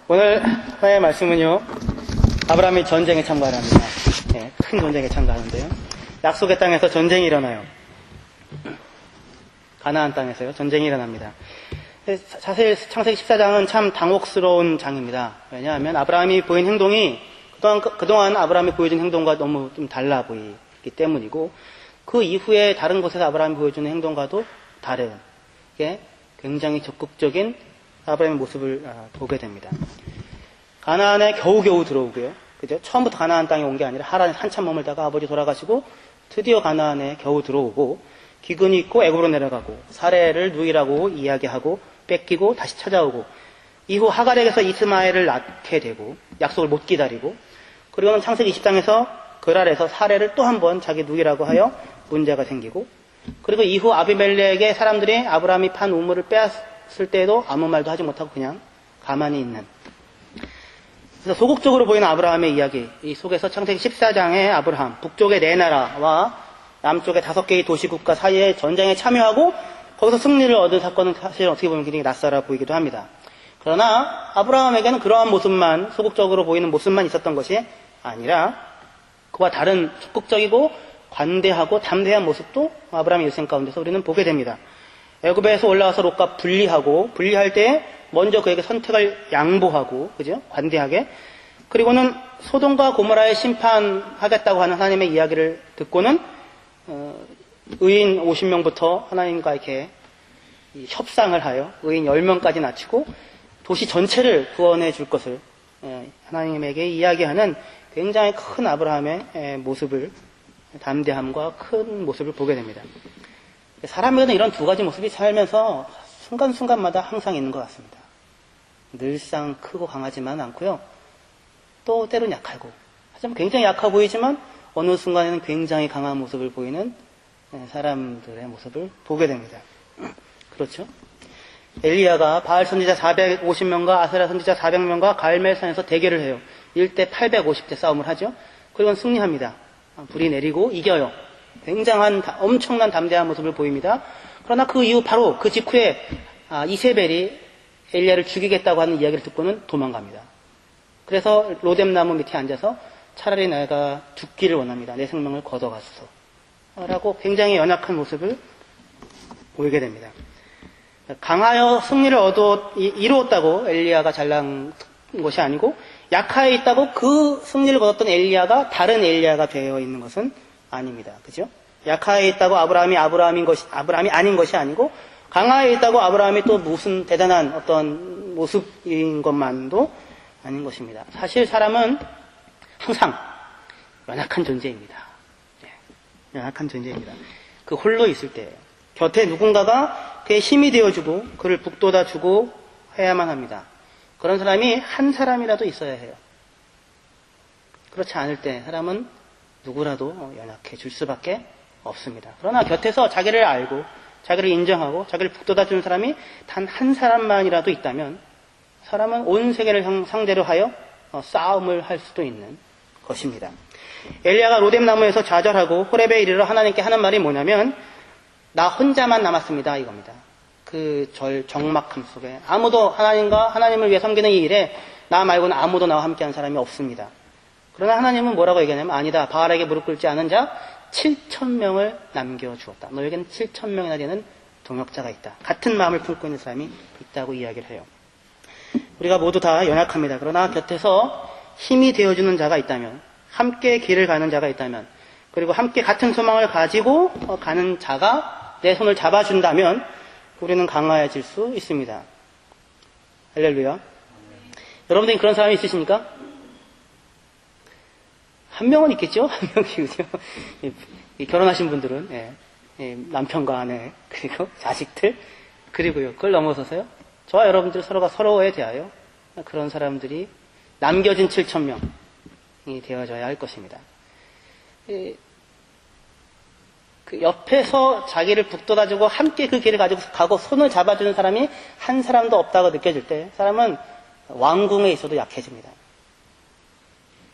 오늘 하나의 말씀은요, 아브라함이 전쟁에 참가를 합니다. 네, 큰 전쟁에 참가하는데요. 약속의 땅에서 전쟁이 일어나요. 가나안 땅에서요, 전쟁이 일어납니다. 사실 창세기 14장은 참 당혹스러운 장입니다. 왜냐하면 아브라함이 보인 행동이 그동안 아브라함이 보여준 행동과 너무 좀 달라 보이기 때문이고, 그 이후에 다른 곳에서 아브라함이 보여주는 행동과도 다른, 굉장히 적극적인 아브라함의 모습을 보게 됩니다. 가나안에 겨우겨우 들어오고요. 그죠? 처음부터 가나안 땅에 온 게 아니라 하란에 한참 머물다가 아버지 돌아가시고 드디어 가나안에 겨우 들어오고, 기근이 있고 애굽으로 내려가고, 사례를 누이라고 이야기하고 뺏기고 다시 찾아오고, 이후 하갈에게서 이스마엘을 낳게 되고 약속을 못 기다리고, 그리고는 창세기 20장에서 그랄에서 사례를 또 한 번 자기 누이라고 하여 문제가 생기고, 그리고 이후 아비멜렉의 사람들이 아브라함이 판 우물을 빼앗을 때에도 아무 말도 하지 못하고 그냥 가만히 있는, 그래서 소극적으로 보이는 아브라함의 이야기, 이 속에서 창세기 14장의 아브라함, 북쪽의 네 나라와 남쪽의 5개의 도시국가 사이에 전쟁에 참여하고 거기서 승리를 얻은 사건은 사실 어떻게 보면 굉장히 낯설어 보이기도 합니다. 그러나 아브라함에게는 그러한 모습만, 소극적으로 보이는 모습만 있었던 것이 아니라 그와 다른 적극적이고 관대하고 담대한 모습도 아브라함의 일생 가운데서 우리는 보게 됩니다. 애굽에서 올라와서 롯과 분리할 때 먼저 그에게 선택을 양보하고, 그죠? 관대하게. 그리고는 소돔과 고모라에 심판하겠다고 하는 하나님의 이야기를 듣고는 의인 50명부터 하나님과 이렇게 협상을 하여 의인 10명까지 낮추고 도시 전체를 구원해 줄 것을 하나님에게 이야기하는 굉장히 큰 아브라함의 모습을, 담대함과 큰 모습을 보게 됩니다. 사람에게는 이런 두 가지 모습이 살면서 순간순간마다 항상 있는 것 같습니다. 늘상 크고 강하지만 않고요, 또 때론 약하고, 하지만 굉장히 약해 보이지만 어느 순간에는 굉장히 강한 모습을 보이는 사람들의 모습을 보게 됩니다. 그렇죠? 엘리야가 바알 선지자 450명과 아세라 선지자 400명과 갈멜산에서 대결을 해요. 1대 850대 싸움을 하죠. 그리고 승리합니다. 불이 내리고 이겨요. 굉장한 엄청난 담대한 모습을 보입니다. 그러나 그 이후 바로 그 직후에 이세벨이 엘리야를 죽이겠다고 하는 이야기를 듣고는 도망갑니다. 그래서 로뎀나무 밑에 앉아서 차라리 내가 죽기를 원합니다. 내 생명을 걷어갔어 라고 굉장히 연약한 모습을 보이게 됩니다. 강하여 승리를 이루었다고 엘리야가 잘난 것이 아니고, 약하에 있다고 그 승리를 거뒀던 엘리야가 다른 엘리야가 되어 있는 것은 아닙니다. 그죠? 약하에 있다고 아브라함이 아닌 것이 아니고, 강하에 있다고 아브라함이 또 무슨 대단한 어떤 모습인 것만도 아닌 것입니다. 사실 사람은 항상 연약한 존재입니다. 연약한 존재입니다. 그 홀로 있을 때 곁에 누군가가 그의 힘이 되어주고 그를 북돋아주고 해야만 합니다. 그런 사람이 한 사람이라도 있어야 해요. 그렇지 않을 때 사람은 누구라도 연약해질 수밖에 없습니다. 그러나 곁에서 자기를 알고 자기를 인정하고 자기를 북돋아주는 사람이 단 한 사람만이라도 있다면 사람은 온 세계를 상대로 하여 싸움을 할 수도 있는 것입니다. 엘리야가 로뎀나무에서 좌절하고 호렙에 이르러 하나님께 하는 말이 뭐냐면, 나 혼자만 남았습니다, 이겁니다. 그 적막함 속에 아무도 하나님을 위해 섬기는 이 일에 나 말고는 아무도 나와 함께하는 사람이 없습니다. 그러나 하나님은 뭐라고 얘기하냐면, 아니다, 바알에게 무릎 꿇지 않은 자 7,000명을 남겨주었다. 너에게는 7,000명이나 되는 동역자가 있다. 같은 마음을 품고 있는 사람이 있다고 이야기를 해요. 우리가 모두 다 연약합니다. 그러나 곁에서 힘이 되어주는 자가 있다면, 함께 길을 가는 자가 있다면, 그리고 함께 같은 소망을 가지고 가는 자가 내 손을 잡아준다면 우리는 강화해질 수 있습니다. 할렐루야. 여러분들이 그런 사람이 있으십니까? 한 명은 있겠죠? 한 명이죠. 결혼하신 분들은 남편과 아내, 그리고 자식들, 그리고요, 그걸 넘어서서요, 저와 여러분들 서로가 서로에 대하여 그런 사람들이 남겨진 7,000명이 되어져야 할 것입니다. 그 옆에서 자기를 북돋아주고 함께 그 길을 가지고 가고 손을 잡아주는 사람이 한 사람도 없다고 느껴질 때 사람은 왕궁에 있어도 약해집니다.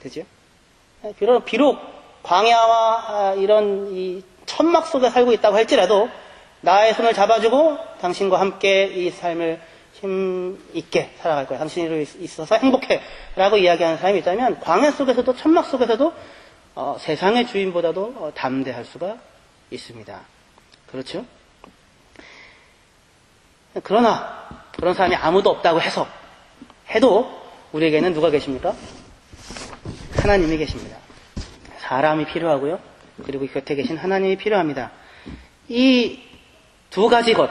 그죠? 비록 광야와 이런 이 천막 속에 살고 있다고 할지라도 나의 손을 잡아주고 당신과 함께 이 삶을 힘 있게 살아갈 거야. 당신으로 있어서 행복해. 라고 이야기하는 사람이 있다면 광야 속에서도 천막 속에서도 세상의 주인보다도 담대할 수가 있습니다. 그렇죠? 그러나 그런 사람이 아무도 없다고 해도 우리에게는 누가 계십니까? 하나님이 계십니다. 사람이 필요하고요. 그리고 곁에 계신 하나님이 필요합니다. 이 두 가지 것,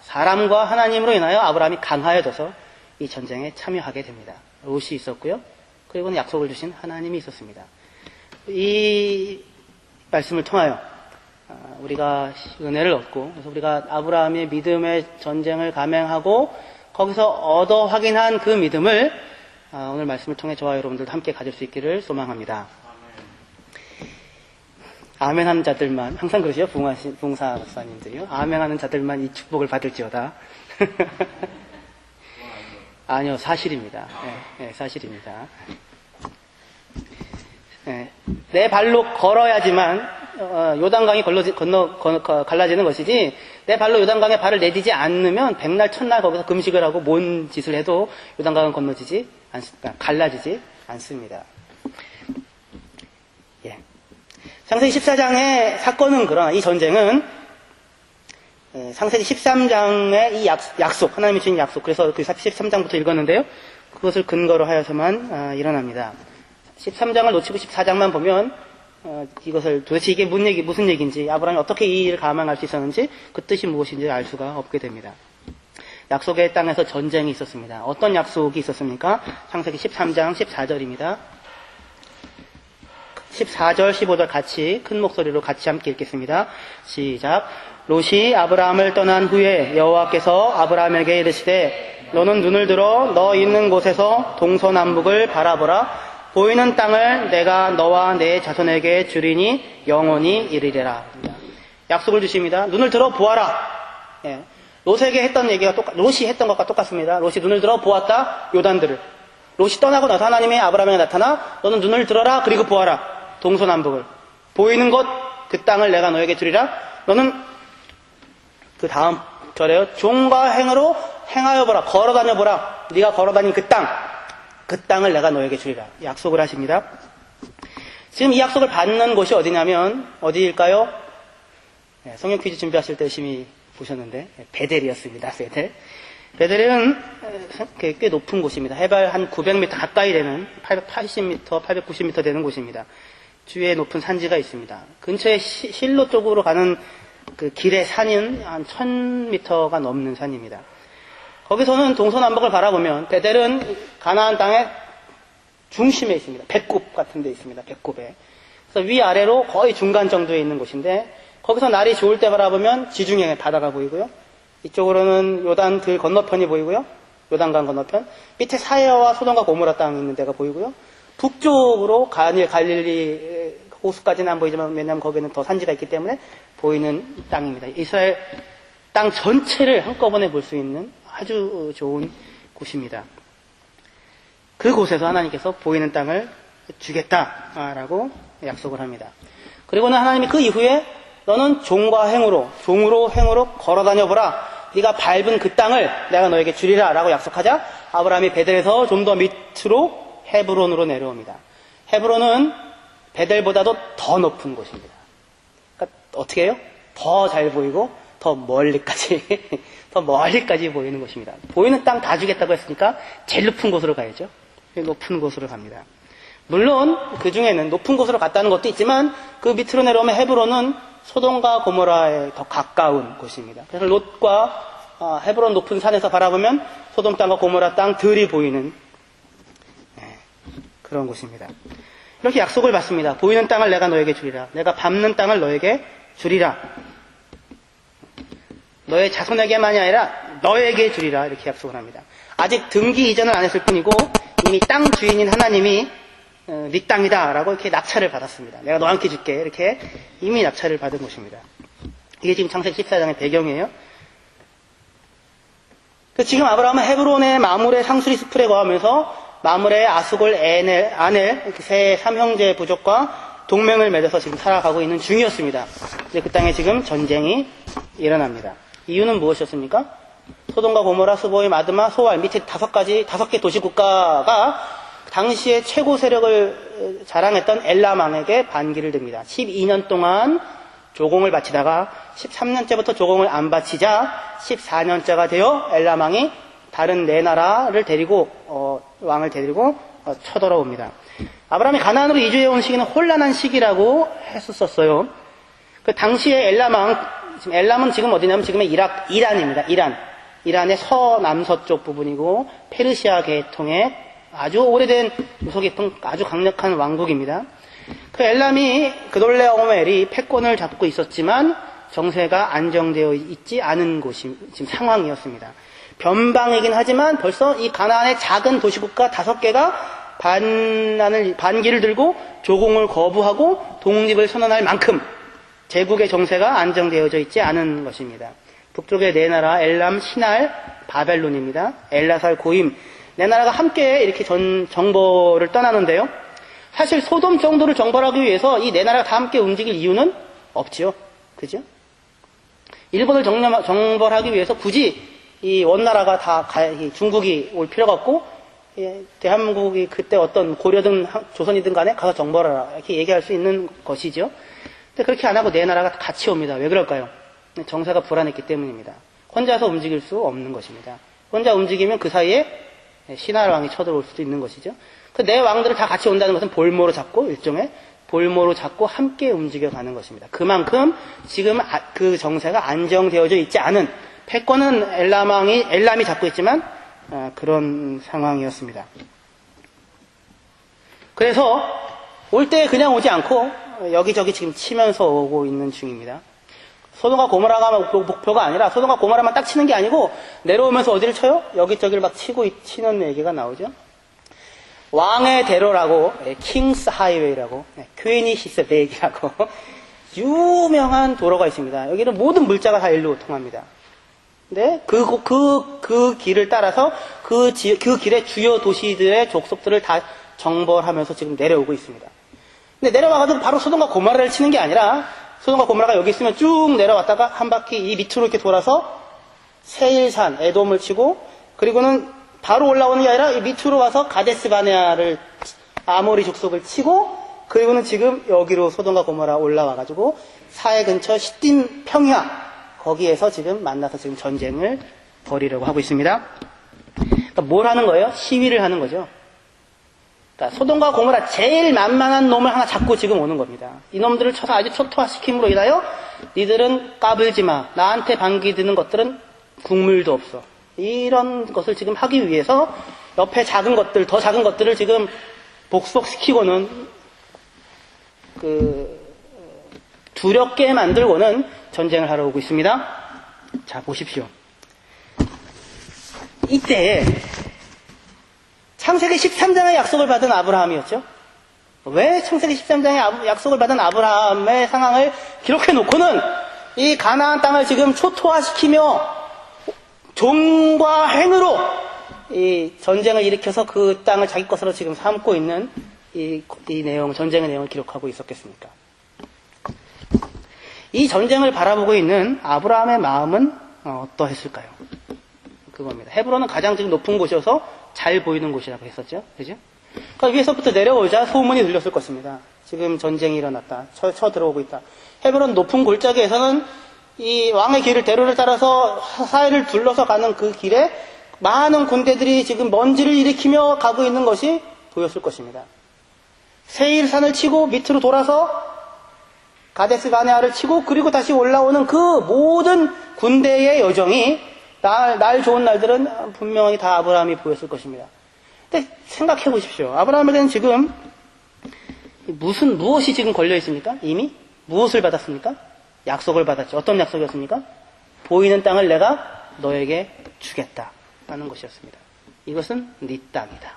사람과 하나님으로 인하여 아브라함이 강하여져서 이 전쟁에 참여하게 됩니다. 롯이 있었고요. 그리고는 약속을 주신 하나님이 있었습니다. 이 말씀을 통하여 우리가 은혜를 얻고, 그래서 우리가 아브라함의 믿음의 전쟁을 감행하고 거기서 얻어 확인한 그 믿음을 오늘 말씀을 통해 저와 여러분들도 함께 가질 수 있기를 소망합니다. 아멘 하는 자들만, 항상 그러시죠? 부흥사 목사님들이요. 아멘 하는 자들만 이 축복을 받을지어다. 아니요, 사실입니다. 네, 사실입니다. 네, 내 발로 걸어야지만 요단강이 갈라지는 것이지, 내 발로 요단강에 발을 내디지 않으면 백날 첫날 거기서 금식을 하고 뭔 짓을 해도 요단강은 갈라지지 않습니다. 예. 창세기 14장의 사건은, 그러나 이 전쟁은 창세기 13장의 이 약속, 하나님이 주신 약속, 그래서 그 13장부터 읽었는데요, 그것을 근거로 하여서만 일어납니다. 13장을 놓치고 14장만 보면 이것을 도대체 이게 무슨 얘기인지, 아브라함이 어떻게 이 일을 감행할 수 있었는지, 그 뜻이 무엇인지 알 수가 없게 됩니다. 약속의 땅에서 전쟁이 있었습니다. 어떤 약속이 있었습니까? 창세기 13장 14절입니다. 14절, 15절 같이 큰 목소리로 같이 함께 읽겠습니다. 시작. 롯이 아브라함을 떠난 후에 여호와께서 아브라함에게 이르시되 너는 눈을 들어 너 있는 곳에서 동서남북을 바라보라. 보이는 땅을 내가 너와 내 자손에게 주리니 영원히 이르리라. 약속을 주십니다. 눈을 들어 보아라. 예. 롯에게 했던 얘기가 롯이 했던 것과 똑같습니다. 롯이 눈을 들어 보았다. 요단들을. 롯이 떠나고 나서 하나님의 아브라함에게 나타나 너는 눈을 들어라. 그리고 보아라. 동서남북을. 보이는 곳 그 땅을 내가 너에게 주리라. 너는 그 다음 절에요. 종과 행으로 행하여 보라. 걸어 다녀 보라. 네가 걸어 다닌 그 땅을 내가 너에게 주리라. 약속을 하십니다. 지금 이 약속을 받는 곳이 어디냐면 어디일까요? 네, 성경 퀴즈 준비하실 때 열심히 보셨는데 베델이었습니다. 베델은 꽤 높은 곳입니다. 해발 한 900m 가까이 되는 880m, 890m 되는 곳입니다. 주위에 높은 산지가 있습니다. 근처에 실로 쪽으로 가는 그 길의 산은 한 1000m가 넘는 산입니다. 거기서는 동서남북을 바라보면 베델은 가나안 땅의 중심에 있습니다. 배꼽 같은 데 있습니다. 배꼽에. 그래서 위아래로 거의 중간 정도에 있는 곳인데 거기서 날이 좋을 때 바라보면 지중해 바다가 보이고요. 이쪽으로는 요단 들 건너편이 보이고요. 요단강 건너편. 밑에 사해와 소돔과 고모라 땅이 있는 데가 보이고요. 북쪽으로 갈릴리 호수까지는 안 보이지만 왜냐하면 거기는 더 산지가 있기 때문에 보이는 땅입니다. 이스라엘 땅 전체를 한꺼번에 볼 수 있는 아주 좋은 곳입니다. 그곳에서 하나님께서 보이는 땅을 주겠다라고 약속을 합니다. 그리고는 하나님이 그 이후에 너는 종과 종으로 행으로 걸어다녀보라. 네가 밟은 그 땅을 내가 너에게 주리라 라고 약속하자 아브라함이 베델에서 좀 더 밑으로 헤브론으로 내려옵니다. 헤브론은 베델보다도 더 높은 곳입니다. 그러니까 어떻게 해요? 더 잘 보이고 더 멀리까지 보이는 곳입니다. 보이는 땅 다 주겠다고 했으니까 제일 높은 곳으로 가야죠. 높은 곳으로 갑니다. 물론 그 중에는 높은 곳으로 갔다는 것도 있지만 그 밑으로 내려오면 헤브론은 소돔과 고모라에 더 가까운 곳입니다. 그래서 롯과 헤브론 높은 산에서 바라보면 소돔 땅과 고모라 땅 들이 보이는 그런 곳입니다. 이렇게 약속을 받습니다. 보이는 땅을 내가 너에게 주리라. 내가 밟는 땅을 너에게 주리라. 너의 자손에게만이 아니라 너에게 주리라. 이렇게 약속을 합니다. 아직 등기 이전은 안 했을 뿐이고 이미 땅 주인인 하나님이 네 땅이다 라고 이렇게 낙찰을 받았습니다. 내가 너한테 줄게. 이렇게 이미 낙찰을 받은 곳입니다. 이게 지금 창세기 14장의 배경이에요. 지금 아브라함은 헤브론의 마물의 상수리 스풀에 거하면서 마물의 아수골 아넬 세 삼형제 부족과 동맹을 맺어서 지금 살아가고 있는 중이었습니다. 근데 그 땅에 지금 전쟁이 일어납니다. 이유는 무엇이었습니까? 소돔과 고모라, 스보임, 아드마, 소알 밑에 다섯 개 도시 국가가 당시에 최고 세력을 자랑했던 엘람왕에게 반기를 듭니다. 12년 동안 조공을 바치다가 13년째부터 조공을 안 바치자 14년째가 되어 엘람왕이 다른 네 나라를 데리고 왕을 데리고 쳐들어옵니다. 아브라함이 가나안으로 이주해온 시기는 혼란한 시기라고 했었어요. 그 당시에 지금 엘람은 지금 어디냐면 지금의 이란입니다. 이란의 서남서쪽 부분이고 페르시아 계통의 아주 오래된 유서 깊은 아주 강력한 왕국입니다. 그 엘람이 그돌레오멜이 패권을 잡고 있었지만 정세가 안정되어 있지 않은 곳이 지금 상황이었습니다. 변방이긴 하지만 벌써 이 가나안의 작은 도시국가 5개가 반기를 들고 조공을 거부하고 독립을 선언할 만큼 제국의 정세가 안정되어져 있지 않은 것입니다. 북쪽의 네 나라 엘람, 시날, 바벨론입니다. 엘라살, 고임 네 나라가 함께 이렇게 정벌을 떠나는데요. 사실 소돔 정도를 정벌하기 위해서 이 네 나라가 다 함께 움직일 이유는 없지요. 그죠? 일본을 정벌하기 위해서 굳이 이 원나라가 중국이 올 필요가 없고 대한민국이 그때 어떤 고려든 조선이든 간에 가서 정벌하라 이렇게 얘기할 수 있는 것이죠. 근데 그렇게 안 하고 네 나라가 같이 옵니다. 왜 그럴까요? 정세가 불안했기 때문입니다. 혼자서 움직일 수 없는 것입니다. 혼자 움직이면 그 사이에 신하라 왕이 쳐들어올 수도 있는 것이죠. 그 네 왕들을 다 같이 온다는 것은 볼모로 잡고 일종의 볼모로 잡고 함께 움직여가는 것입니다. 그만큼 지금 그 정세가 안정되어져 있지 않은 패권은 엘람이 잡고 있지만 그런 상황이었습니다. 그래서 올 때 그냥 오지 않고 여기저기 지금 치면서 오고 있는 중입니다. 소돔과 고모라가 목표가 아니라 소돔과 고모라만 딱 치는 게 아니고 내려오면서 어디를 쳐요? 여기저기를 막 치는 얘기가 나오죠. 왕의 대로라고 킹스 하이웨이라고 퀘니시스 베이라고 유명한 도로가 있습니다. 여기는 모든 물자가 다 일로 통합니다. 근데 그 길을 따라서 그 길의 주요 도시들의 족속들을 다 정벌하면서 지금 내려오고 있습니다. 근데 내려와가지고 바로 소돔과 고모라를 치는 게 아니라 소돔과 고모라가 여기 있으면 쭉 내려왔다가 한 바퀴 이 밑으로 이렇게 돌아서 세일산, 에돔을 치고 그리고는 바로 올라오는 게 아니라 이 밑으로 와서 가데스 바네아를 아모리 족속을 치고 그리고는 지금 여기로 소돔과 고모라 올라와가지고 사해 근처 시딤 평야 거기에서 지금 만나서 지금 전쟁을 벌이려고 하고 있습니다. 그러니까 뭘 하는 거예요? 시위를 하는 거죠. 그러니까 소돔과 고모라 제일 만만한 놈을 하나 잡고 지금 오는 겁니다. 이놈들을 쳐서 아주 초토화시킴으로 인하여 니들은 까불지 마. 나한테 반기 드는 것들은 국물도 없어. 이런 것을 지금 하기 위해서 옆에 더 작은 것들을 지금 복속시키고는 두렵게 만들고는 전쟁을 하러 오고 있습니다. 자, 보십시오. 이때 창세기 13장의 약속을 받은 아브라함이었죠. 왜 창세기 13장의 약속을 받은 아브라함의 상황을 기록해 놓고는 이 가나안 땅을 지금 초토화시키며 종과 행으로 이 전쟁을 일으켜서 그 땅을 자기 것으로 지금 삼고 있는 이 내용, 전쟁의 내용을 기록하고 있었겠습니까? 이 전쟁을 바라보고 있는 아브라함의 마음은 어떠했을까요? 그겁니다. 헤브론은 가장 지금 높은 곳이어서 잘 보이는 곳이라고 했었죠. 그죠? 그러니까 위에서부터 내려오자 소문이 들렸을 것입니다. 지금 전쟁이 일어났다. 쳐들어오고 있다. 헤브론 높은 골짜기에서는 이 왕의 길을 대로를 따라서 사해를 둘러서 가는 그 길에 많은 군대들이 지금 먼지를 일으키며 가고 있는 것이 보였을 것입니다. 세일산을 치고 밑으로 돌아서 가데스 바네아를 치고 그리고 다시 올라오는 그 모든 군대의 여정이 날 좋은 날들은 분명히 다 아브라함이 보였을 것입니다. 근데 생각해 보십시오. 아브라함에게는 지금 무엇이 지금 걸려 있습니까? 이미 무엇을 받았습니까? 약속을 받았죠. 어떤 약속이었습니까? 보이는 땅을 내가 너에게 주겠다 하는 것이었습니다. 이것은 네 땅이다.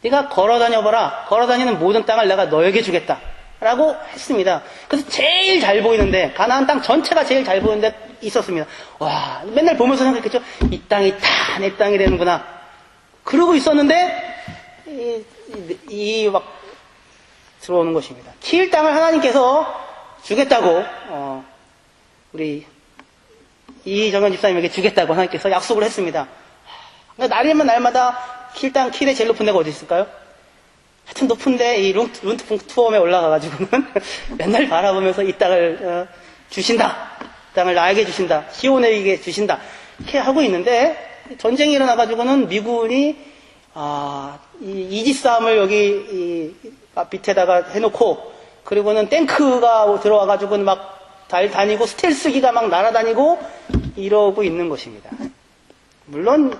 네가 걸어다녀봐라. 걸어다니는 모든 땅을 내가 너에게 주겠다 라고 했습니다. 그래서 제일 잘 보이는데 가나안 땅 전체가 제일 잘 보이는데 있었습니다. 와, 맨날 보면서 생각했죠. 이 땅이 다 내 땅이 되는구나. 그러고 있었는데 막 들어오는 것입니다. 키울 땅을 하나님께서 주겠다고 우리 이정현 집사님에게 주겠다고 하나님께서 약속을 했습니다. 그러니까 날이면 날마다 킬의 제일 높은 데가 어디 있을까요? 하여튼 높은데 이 룬트풍 투엄에 올라가가지고는 맨날 바라보면서 이 땅을 주신다. 이 땅을 나에게 주신다. 시온에게 주신다. 이렇게 하고 있는데 전쟁이 일어나가지고는 미군이 이 이지스함을 여기 밑에다가 해놓고 그리고는 탱크가 들어와가지고는 막 다니고 스텔스기가 막 날아다니고 이러고 있는 것입니다. 물론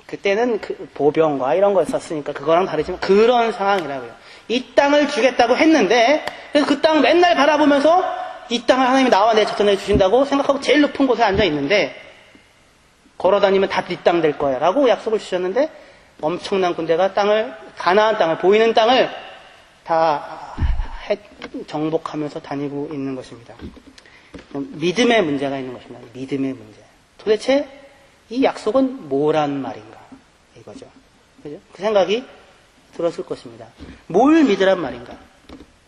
그때는 보병과 이런 거 썼으니까 그거랑 다르지만 그런 상황이라고요. 이 땅을 주겠다고 했는데 그래서 그 땅 맨날 바라보면서 이 땅을 하나님이 나와 내 자손에게 주신다고 생각하고 제일 높은 곳에 앉아 있는데 걸어다니면 다 네 땅 될 거야 라고 약속을 주셨는데 엄청난 군대가 가나안 땅을 보이는 땅을 다 정복하면서 다니고 있는 것입니다. 믿음의 문제가 있는 것입니다. 믿음의 문제. 도대체 이 약속은 뭐란 말인가? 이거죠. 그죠? 그 생각이 들었을 것입니다. 뭘 믿으란 말인가?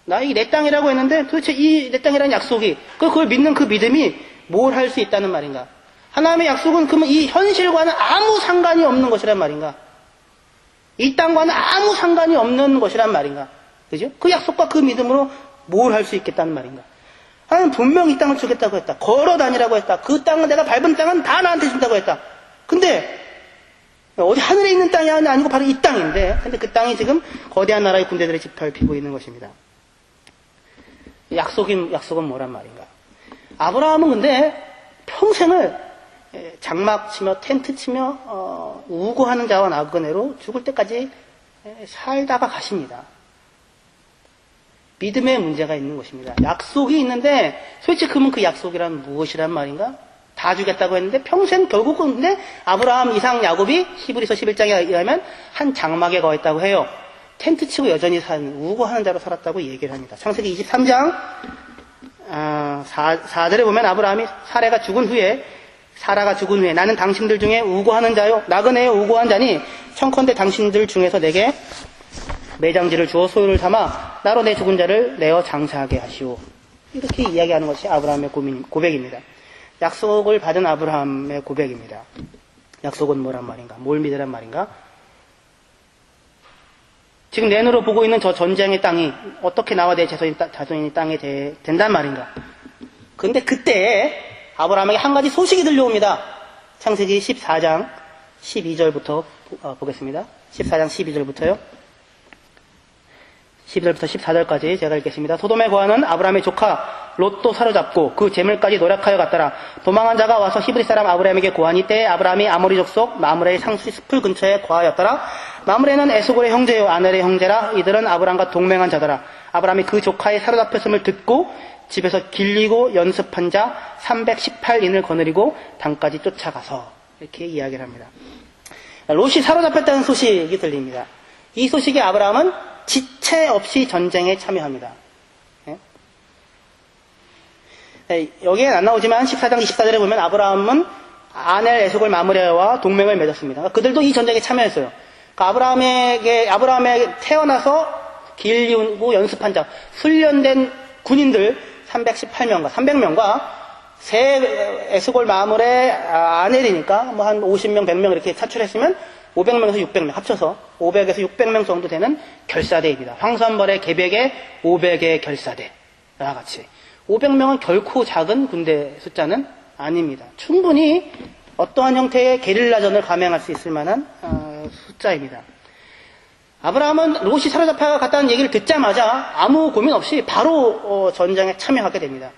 내 땅이라고 했는데 도대체 이 내 땅이라는 약속이, 그걸 믿는 그 믿음이 뭘 할 수 있다는 말인가? 하나님의 약속은 그러면 이 현실과는 아무 상관이 없는 것이란 말인가? 이 땅과는 아무 상관이 없는 것이란 말인가? 그죠? 그 약속과 그 믿음으로 뭘 할 수 있겠다는 말인가? 하나님은 분명히 이 땅을 주겠다고 했다. 걸어 다니라고 했다. 그 땅은 내가 밟은 땅은 다 나한테 준다고 했다. 근데 어디 하늘에 있는 땅이 아니고 바로 이 땅인데, 근데 그 땅이 지금 거대한 나라의 군대들이 짓밟히고 있는 것입니다. 약속은 뭐란 말인가? 아브라함은 근데 평생을 장막 치며 텐트 치며 우고하는 자와 나그네로 죽을 때까지 살다가 가십니다. 믿음의 문제가 있는 것입니다. 약속이 있는데 솔직히 그러면 그 약속이란 무엇이란 말인가? 다 주겠다고 했는데 평생 결국은 근데 아브라함, 이삭, 야곱이 히브리서 11장에 의하면 한 장막에 거했다고 해요. 텐트 치고 여전히 우고하는 자로 살았다고 얘기를 합니다. 창세기 23장 4절에 보면 아브라함이 사라가 죽은 후에 나는 당신들 중에 우고하는 자요 나그네에 우고한 자니 청컨대 당신들 중에서 내게 매장지를 주어 소유를 삼아 나로 내 죽은 자를 내어 장사하게 하시오. 이렇게 이야기하는 것이 아브라함의 고백입니다. 약속을 받은 아브라함의 고백입니다. 약속은 뭐란 말인가? 뭘 믿으란 말인가? 지금 내 눈으로 보고 있는 저 전쟁의 땅이 어떻게 나와 내 자손이 땅에 된단 말인가? 근데 그때 아브라함에게 한 가지 소식이 들려옵니다. 창세기 14장 12절부터 보겠습니다. 14장 12절부터요. 12절부터 14절까지 제가 읽겠습니다. 소돔에 거하는 아브라함의 조카 롯도 사로잡고 그 재물까지 노력하여 갔더라. 도망한 자가 와서 히브리 사람 아브라함에게 고하니 때에 아브라함이 아모리 족속 마므레의 상수 숲을 근처에 거하였더라. 마므레는 에스골의 형제요 아넬의 형제라. 이들은 아브라함과 동맹한 자더라. 아브라함이 그 조카의 사로잡혔음을 듣고 집에서 길리고 연습한 자 318인을 거느리고 단까지 쫓아가서 이렇게 이야기를 합니다. 롯이 사로잡혔다는 소식이 들립니다. 이 소식에 아브라함은 지체 없이 전쟁에 참여합니다. 여기엔 안 나오지만 14장 24절에 보면 아브라함은 아넬 에스골 마므레와 동맹을 맺었습니다. 그들도 이 전쟁에 참여했어요. 아브라함에게 태어나서 길리고 연습한 자, 훈련된 군인들 300명과 세 에스골 마므레 아넬이니까 뭐 한 50명, 100명 이렇게 차출했으면 500명에서 600명 합쳐서 500에서 600명 정도 되는 결사대입니다. 황산벌의 계백의 500의 결사대와 같이 500명은 결코 작은 군대 숫자는 아닙니다. 충분히 어떠한 형태의 게릴라전을 감행할 수 있을 만한 숫자입니다. 아브라함은 롯이 사로잡혀 갔다는 얘기를 듣자마자 아무 고민 없이 바로 전쟁에 참여하게 됩니다.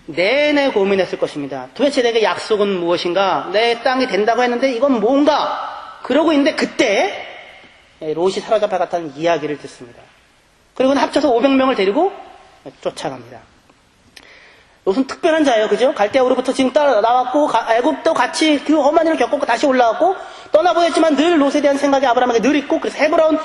내내 고민했을 것입니다. 도대체 내게 약속은 무엇인가? 내 땅이 된다고 했는데 이건 뭔가? 그러고 있는데 그때 롯이 사로잡혀 갔다는 이야기를 듣습니다. 그리고는 합쳐서 500명을 데리고 쫓아갑니다. 롯은 특별한 자예요. 그죠? 갈대아우로부터 지금 나왔고 애굽도 같이 그 험한 일을 겪었고 다시 올라왔고 떠나보냈지만 늘 롯에 대한 생각이 아브라함에게 늘 있고 그래서 헤브론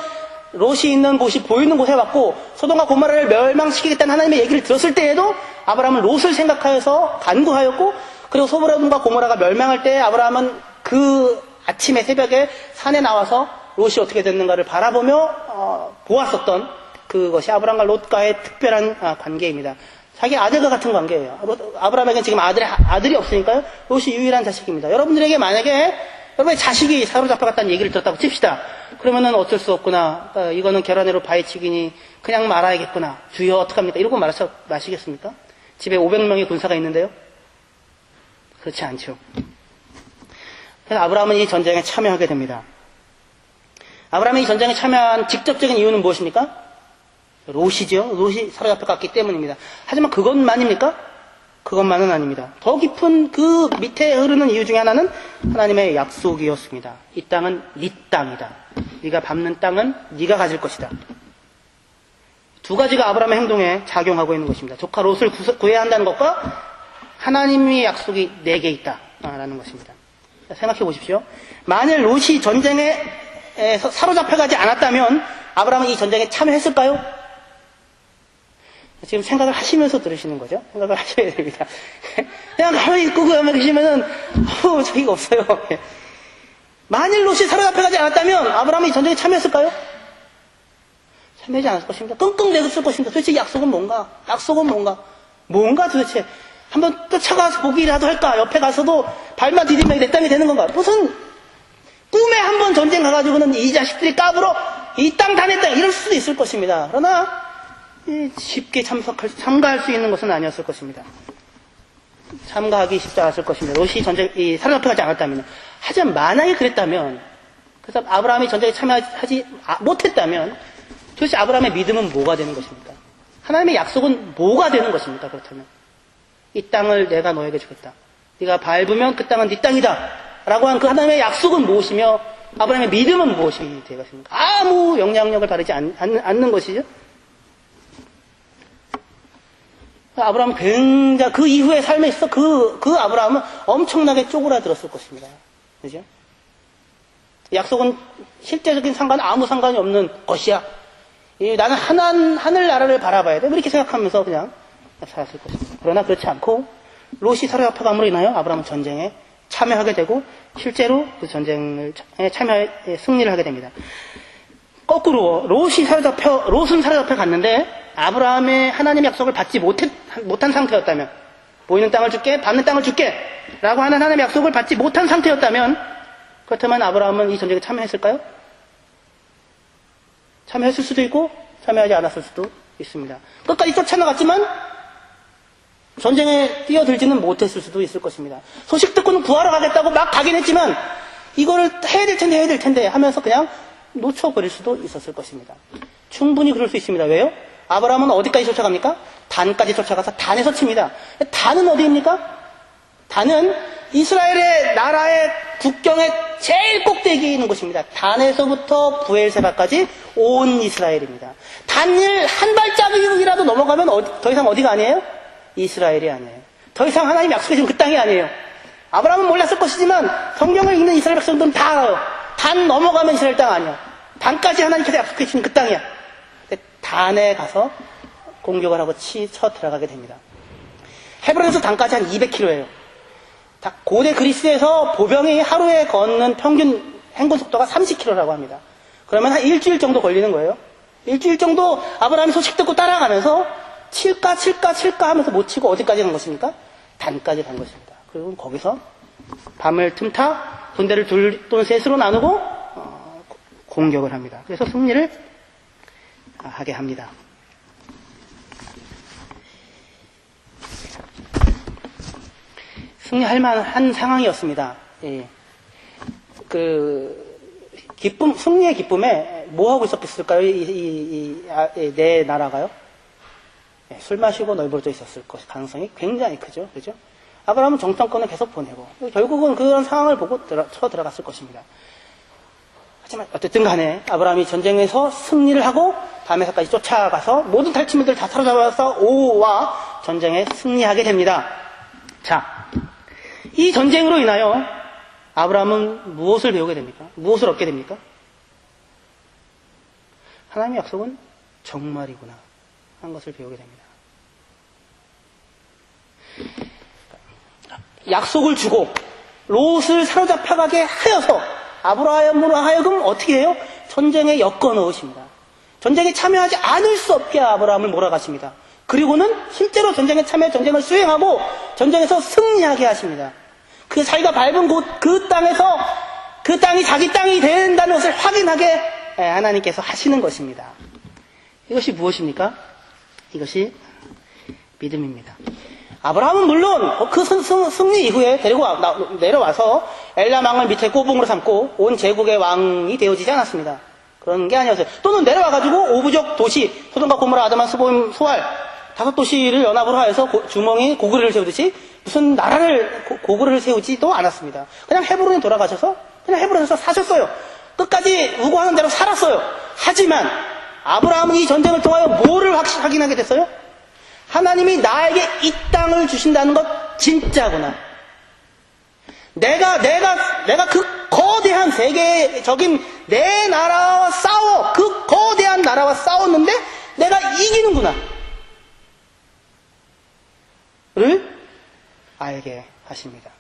롯이 있는 곳이 보이는 곳에 왔고 소돔과 고모라를 멸망시키겠다는 하나님의 얘기를 들었을 때에도 아브라함은 롯을 생각하여서 간구하였고 그리고 소돔과 고모라가 멸망할 때 아브라함은 그 아침에 새벽에 산에 나와서 롯이 어떻게 됐는가를 바라보며 보았었던 그것이 아브라함과 롯과의 특별한 관계입니다. 자기 아들과 같은 관계예요. 아브라함에게는 지금 아들이 없으니까요. 롯이 유일한 자식입니다. 여러분들에게 만약에 여러분의 자식이 사로잡혀갔다는 얘기를 들었다고 칩시다. 그러면은 어쩔 수 없구나. 이거는 계란으로 바위치기니 그냥 말아야겠구나. 주여 어떡합니까? 이러고 마시겠습니까? 집에 500명의 군사가 있는데요. 그렇지 않죠. 그래서 아브라함은 이 전쟁에 참여하게 됩니다. 아브라함이 이 전쟁에 참여한 직접적인 이유는 무엇입니까? 롯이죠. 롯이 사로잡혀갔기 때문입니다. 하지만 그것만입니까? 그것만은 아닙니다. 더 깊은 그 밑에 흐르는 이유 중에 하나는 하나님의 약속이었습니다. 이 땅은 네 땅이다. 네가 밟는 땅은 네가 가질 것이다. 두 가지가 아브라함의 행동에 작용하고 있는 것입니다. 조카 롯을 구해야 한다는 것과 하나님의 약속이 내게 있다라는 것입니다. 생각해 보십시오. 만일 롯이 전쟁에 사로잡혀가지 않았다면 아브라함은 이 전쟁에 참여했을까요? 지금 생각을 하시면서 들으시는 거죠? 생각을 하셔야 됩니다. 그냥 가만히 있고 그만 계시면은 저기가 없어요. 만일 롯이 사로잡혀가지 않았다면 아브라함이 이 전쟁에 참여했을까요? 참여하지 않았을 것입니다. 끙끙대었을 것입니다. 도대체 약속은 뭔가? 약속은 뭔가? 뭔가 도대체? 한번 쫓아가서 보기라도 할까? 옆에 가서도 발만 디디면 내 땅이 되는 건가? 무슨 꿈에 한번 전쟁 가가지고는 이 자식들이 까불어 이 땅 다 내 땅 이럴 수도 있을 것입니다. 그러나 쉽게 참가할 수 있는 것은 아니었을 것입니다. 참가하기 쉽지 않았을 것입니다. 롯이 전쟁에 사로잡혀가지 않았다면. 하지만 만약에 그랬다면, 그래서 아브라함이 전쟁에 참여하지 못했다면 도대체 아브라함의 믿음은 뭐가 되는 것입니까? 하나님의 약속은 뭐가 되는 것입니까? 그렇다면 이 땅을 내가 너에게 주겠다. 네가 밟으면 그 땅은 네 땅이다 라고 한 그 하나님의 약속은 무엇이며 아브라함의 믿음은 무엇이 되겠습니까? 아무 영향력을 바르지 않는 것이죠. 아브라함은 굉장히 그 이후의 삶에 있어 그 아브라함은 엄청나게 쪼그라들었을 것입니다. 그죠? 약속은 실제적인 상관 아무 상관이 없는 것이야. 나는 하늘나라를 바라봐야 돼. 이렇게 생각하면서 그냥 살았을 것입니다. 그러나 그렇지 않고 롯이 사로잡혀감으로 인하여 아브라함은 전쟁에 참여하게 되고 실제로 그 전쟁에 참여해 승리를 하게 됩니다. 거꾸로 롯은 사로잡혀 갔는데 아브라함의 하나님의 약속을 받지 못한 상태였다면, 보이는 땅을 줄게, 밟는 땅을 줄게 라고 하는 하나님의 약속을 받지 못한 상태였다면, 그렇다면 아브라함은 이 전쟁에 참여했을까요? 참여했을 수도 있고 참여하지 않았을 수도 있습니다. 끝까지 쫓아나갔지만 전쟁에 뛰어들지는 못했을 수도 있을 것입니다. 소식 듣고는 구하러 가겠다고 막 가긴 했지만 이거를 해야 될 텐데 하면서 그냥 놓쳐버릴 수도 있었을 것입니다. 충분히 그럴 수 있습니다. 왜요? 아브라함은 어디까지 쫓아갑니까? 단까지 쫓아가서 단에서 칩니다. 단은 어디입니까? 단은 이스라엘의 나라의 국경의 제일 꼭대기에 있는 곳입니다. 단에서부터 부엘세바까지 온 이스라엘입니다. 단을 한 발자국이라도 넘어가면 더 이상 어디가 아니에요? 이스라엘이 아니에요. 더 이상 하나님 약속해 준 그 땅이 아니에요. 아브라함은 몰랐을 것이지만 성경을 읽는 이스라엘 백성들은 다 알아요. 단 넘어가면 이스라엘 땅 아니야. 단까지 하나님께서 약속해 주신 그 땅이야. 단에 가서 공격을 하고 쳐 들어가게 됩니다. 헤브론에서 단까지 한 200km예요. 고대 그리스에서 보병이 하루에 걷는 평균 행군 속도가 30km라고 합니다. 그러면 한 일주일 정도 걸리는 거예요. 일주일 정도 아브라함이 소식 듣고 따라가면서 칠까 하면서 못 치고 어디까지 간 것입니까? 단까지 간 것입니다. 그리고 거기서 밤을 틈타 군대를 둘 또는 셋으로 나누고 공격을 합니다. 그래서 승리를 하게 합니다. 승리할 만한 상황이었습니다. 예. 승리의 기쁨에 뭐 하고 있었을까요? 내 나라가요? 예, 술 마시고 널브러져 있었을 가능성이 굉장히 크죠. 그죠? 아브라함은 정탐권을 계속 보내고, 결국은 그런 상황을 보고 쳐 들어갔을 것입니다. 하지만 어쨌든 간에 아브라함이 전쟁에서 승리를 하고 다메섹까지 쫓아가서 모든 탈취민들 다 사로잡아서 오와 전쟁에 승리하게 됩니다. 자, 이 전쟁으로 인하여 아브라함은 무엇을 배우게 됩니까? 무엇을 얻게 됩니까? 하나님의 약속은 정말이구나 하는 것을 배우게 됩니다. 약속을 주고 롯을 사로잡혀가게 하여서 아브라함으로 하여금 어떻게 해요? 전쟁에 엮어 넣으십니다. 전쟁에 참여하지 않을 수 없게 아브라함을 몰아가십니다. 그리고는 실제로 전쟁에 참여 전쟁을 수행하고 전쟁에서 승리하게 하십니다. 그 자기가 밟은 곳 그 땅에서 그 땅이 자기 땅이 된다는 것을 확인하게 하나님께서 하시는 것입니다. 이것이 무엇입니까? 이것이 믿음입니다. 아브라함은 물론 그 승리 이후에 내려와서 엘람왕을 밑에 꼬붕으로 삼고 온 제국의 왕이 되어지지 않았습니다. 그런 게 아니었어요. 또는 내려와가지고 오부족 도시 소돔과 고모라, 아드마, 스보임, 소알 5도시를 연합으로 하여서 주먹이 고구려를 세우듯이 무슨 나라를 고구려를 세우지도 않았습니다. 그냥 헤브론에 돌아가셔서 그냥 헤브론에서 사셨어요. 끝까지 우고하는 대로 살았어요. 하지만 아브라함은 이 전쟁을 통하여 뭐를 확인하게 됐어요? 하나님이 나에게 이 땅을 주신다는 것 진짜구나. 내가 그 거대한 세계적인 내 나라와 싸워. 그 거대한 나라와 싸웠는데 내가 이기는구나. 를 알게 하십니다.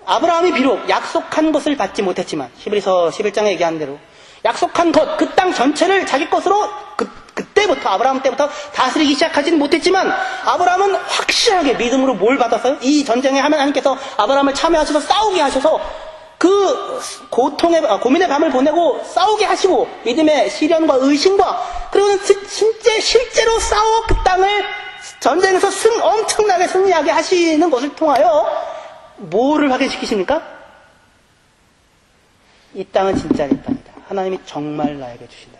아브라함이 비록 약속한 것을 받지 못했지만 히브리서 11장에 얘기한 대로 약속한 것, 그 땅 전체를 자기 것으로 그때부터 아브라함 때부터 다스리기 시작하지는 못했지만 아브라함은 확실하게 믿음으로 뭘 받았어요? 이 전쟁에 하나님께서 아브라함을 참여하셔서 싸우게 하셔서 그 고민의 밤을 보내고 싸우게 하시고 믿음의 시련과 의심과 그리고 실제로 싸워 그 땅을 전쟁에서 엄청나게 승리하게 하시는 것을 통하여 뭐를 확인시키십니까? 이 땅은 진짜 내 땅이다. 하나님이 정말 나에게 주신다.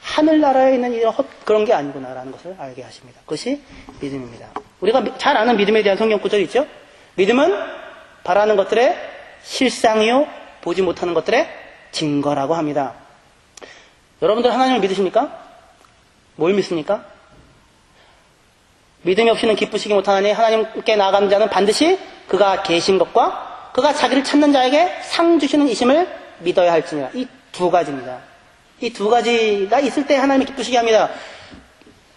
하늘나라에 있는 이런 그런 게 아니구나라는 것을 알게 하십니다. 그것이 믿음입니다. 우리가 잘 아는 믿음에 대한 성경 구절이 있죠? 믿음은 바라는 것들의 실상이요 보지 못하는 것들의 증거라고 합니다. 여러분들 하나님을 믿으십니까? 뭘 믿습니까? 믿음이 없이는 기쁘시기 못하나니 하나님께 나아가는 자는 반드시 그가 계신 것과 그가 자기를 찾는 자에게 상 주시는 이심을 믿어야 할지니라. 이 두 가지입니다. 이 두 가지가 있을 때 하나님이 기쁘시게 합니다.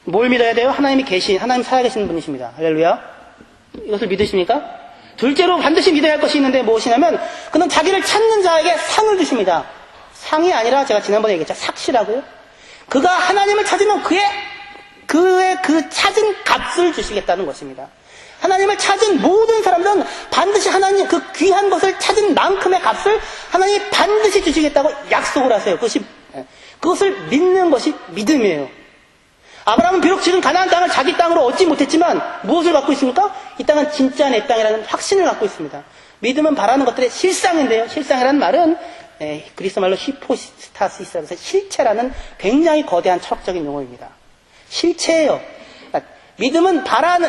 뭘 믿어야 돼요? 하나님 살아계신 분이십니다. 할렐루야. 이것을 믿으십니까? 둘째로 반드시 믿어야 할 것이 있는데 무엇이냐면 그는 자기를 찾는 자에게 상을 주십니다. 상이 아니라 제가 지난번에 얘기했죠. 삭시라고요. 그가 하나님을 찾으면 그의 그 찾은 값을 주시겠다는 것입니다. 하나님을 찾은 모든 사람들은 반드시 하나님 그 귀한 것을 찾은 만큼의 값을 하나님이 반드시 주시겠다고 약속을 하세요. 그것을 믿는 것이 믿음이에요. 아브라함은 비록 지금 가나안 땅을 자기 땅으로 얻지 못했지만 무엇을 갖고 있습니까? 이 땅은 진짜 내 땅이라는 확신을 갖고 있습니다. 믿음은 바라는 것들의 실상인데요. 실상이라는 말은 그리스 말로 히포스타시스, 실체라는 굉장히 거대한 철학적인 용어입니다. 실체예요. 믿음은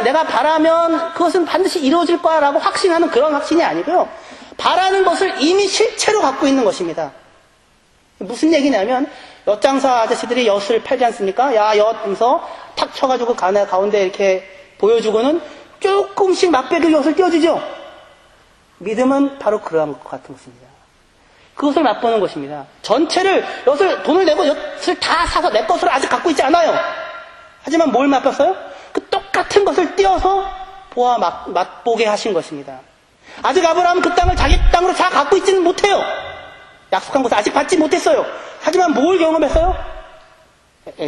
내가 바라면 그것은 반드시 이루어질 거라고 확신하는 그런 확신이 아니고요. 바라는 것을 이미 실체로 갖고 있는 것입니다. 무슨 얘기냐면 엿장사 아저씨들이 엿을 팔지 않습니까? 야, 엿 하면서 탁 쳐가지고 가운데 이렇게 보여주고는 조금씩 맛배기 엿을 띄워주죠. 믿음은 바로 그러한 것 같은 것입니다. 그것을 맛보는 것입니다. 전체를 돈을 내고 엿을 다 사서 내 것으로 아직 갖고 있지 않아요. 하지만 뭘 맛봤어요? 그 똑같은 것을 띄어서 맛보게 하신 것입니다. 아직 아브라함은 그 땅을 자기 땅으로 다 갖고 있지는 못해요. 약속한 것을 아직 받지 못했어요. 하지만 뭘 경험했어요?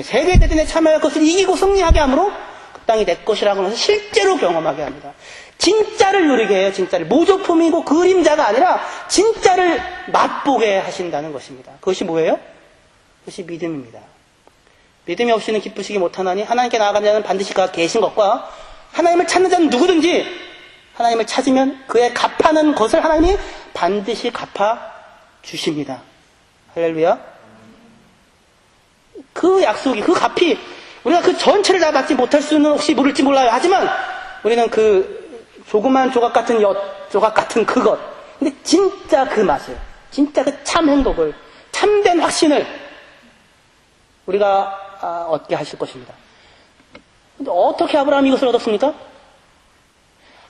세계대전에 참여할 것을 이기고 승리하게 하므로 그 땅이 내 것이라고 하면서 실제로 경험하게 합니다. 진짜를 누리게 해요. 진짜를. 모조품이고 그림자가 아니라 진짜를 맛보게 하신다는 것입니다. 그것이 뭐예요? 그것이 믿음입니다. 믿음이 없이는 기쁘시기 못하나니 하나님께 나아가는 자는 반드시 그가 계신 것과 하나님을 찾는 자는 누구든지 하나님을 찾으면 그의 갚하는 것을 하나님이 반드시 갚아 주십니다. 할렐루야. 그 약속이, 그 값이 우리가 그 전체를 다 받지 못할 수는 혹시 모를지 몰라요. 하지만 우리는 그 조그만 조각 같은 조각 같은 그것, 근데 진짜 그 맛을, 진짜 그 참 행복을, 참된 확신을 우리가 얻게 하실 것입니다. 근데 어떻게 아브라함이 이것을 얻었습니까?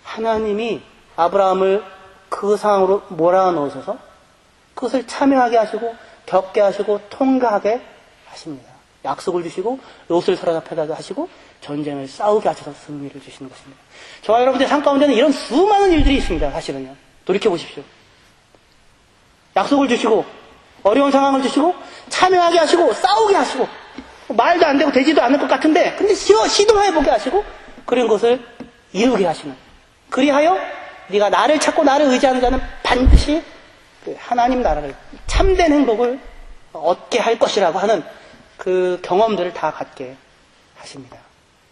하나님이 아브라함을 그 상황으로 몰아넣으셔서 그것을 참여하게 하시고 겪게 하시고 통과하게 하십니다. 약속을 주시고 롯을 사로잡혀가게 하시고 전쟁을 싸우게 하셔서 승리를 주시는 것입니다. 저와 여러분들의 삶 가운데는 이런 수많은 일들이 있습니다. 사실은요. 돌이켜보십시오. 약속을 주시고 어려운 상황을 주시고 참여하게 하시고 싸우게 하시고 말도 안 되고 되지도 않을 것 같은데 근데 시도해보게 하시고 그런 것을 이루게 하시는, 그리하여 네가 나를 찾고 나를 의지하는 자는 반드시 그 하나님 나라를 참된 행복을 얻게 할 것이라고 하는 그 경험들을 다 갖게 하십니다.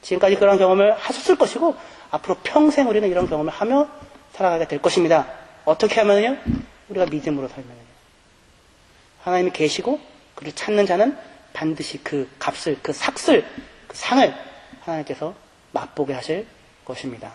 지금까지 그런 경험을 하셨을 것이고 앞으로 평생 우리는 이런 경험을 하며 살아가게 될 것입니다. 어떻게 하면요? 우리가 믿음으로 살면요. 하나님이 계시고 그를 찾는 자는 반드시 그 값을, 그 삭슬, 그 상을 하나님께서 맛보게 하실 것입니다.